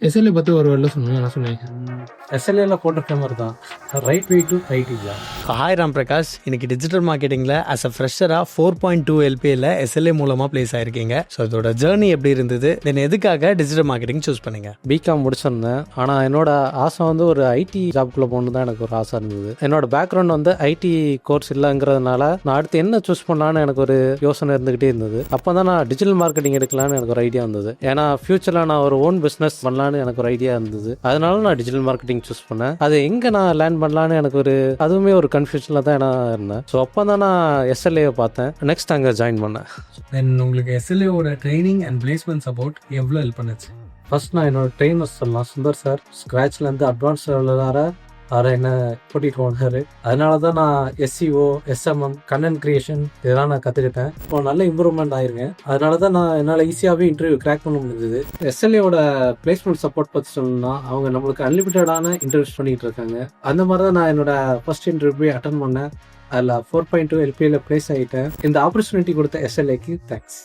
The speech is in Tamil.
எஸ்எல்ஏ பத்தி ஒரு வேர்ட்ல சொன்னீங்க, என்ன சொன்னீங்க? எஸ்எல்ஏல போட்டிருக்க மாதிரி தான், ரைட் வே டு ரைட் இஜா. ஹாய் ராம் பிரகாஷ். இன்னைக்கு டிஜிட்டல் மார்க்கெட்டிங்கில் அஸ் அ ஃப்ரெஷராக 4.2 LPAல எஸ்எல்ஏ மூலமாக ப்ளேஸ் ஆயிருக்கீங்க. ஸோ இதோட ஜேர்னி எப்படி இருந்தது, தென் எதுக்காக டிஜிட்டல் மார்க்கெட்டிங் சூஸ் பண்ணீங்க? பிகாம் முடிச்சிருந்தேன். ஆனால் என்னோட ஆசை வந்து ஒரு ஐடி ஜாப்குள்ளே போகணும் தான் எனக்கு ஒரு ஆசை இருந்தது. என்னோட பேக்ரவுண்ட் வந்து ஐடி கோர்ஸ் இல்லைங்கிறதுனால நான் அடுத்து என்ன சூஸ் பண்ணலான்னு எனக்கு ஒரு யோசனை இருந்துகிட்டே இருந்தது. அப்போ தான் நான் டிஜிட்டல் மார்க்கெட்டிங் எடுக்கலான்னு எனக்கு ஒரு ஐடியா இருந்தது. ஏன்னா ஃபியூச்சரில் நான் ஒரு ஓன் பிஸ்னஸ் பண்ணலான்னு எனக்கு ஒரு ஐடியா இருந்தது. அதனால நான் டிஜிட்டல் மார்க்கெட்டிங் சூஸ் பண்ணேன். அது எங்கே நான் லேர்ன் பண்ணலான்னு எனக்கு அதுவுமே ஒரு கன்ஃபியூஷனில் தான் நான் இருந்தேன். ஸோ அப்போ தான் நான் எஸ்எல்ஏ பார்த்தேன். நெக்ஸ்ட் அங்கே ஜாயின் பண்ணேன். தென் உங்களுக்கு எஸ்எல்ஏவோட ட்ரைனிங் அண்ட் பிளேஸ்மெண்ட் சப்போர்ட் எவ்வளோ ஹெல்ப் பண்ணுச்சு? ஃபர்ஸ்ட் நான் என்னோட ட்ரெயினர்ஸ் சொல்லலாம், சுந்தர் சார் ஸ்க்ராட்ச்லேருந்து அட்வான்ஸ் லெவலில் அவரை என்ன கூட்டிகிட்டு போனார். அதனால தான் நான் எஸ்சிஓ, எஸ்எம்எம், கண்டென்ட் கிரியேஷன் இதெல்லாம் நான் கற்றுக்கிட்டேன். இப்போ நல்ல இம்ப்ரூவ்மெண்ட் ஆயிருக்கேன். அதனால தான் நான் என்னால் ஈஸியாகவே இன்டர்வியூ கிராக் பண்ண முடிஞ்சது. எஸ்எல்ஏவோட பிளேஸ்மெண்ட் சப்போர்ட் பற்றி சொல்லணும்னா, அவங்க நம்மளுக்கு அன்லிமிட்டடான இன்டர்வியூஸ் பண்ணிகிட்டு இருக்காங்க. அந்த மாதிரி தான் நான் என்னோட ஃபர்ஸ்ட் இன்டர்வியூ அட்டன் பண்ணேன். அதில் 4.2 LPAல ப்ளேஸ் ஆகிட்டேன். இந்த ஆப்பர்ச்சுனிட்டி கொடுத்த எஸ்எல்ஏக்கு தேங்க்ஸ்.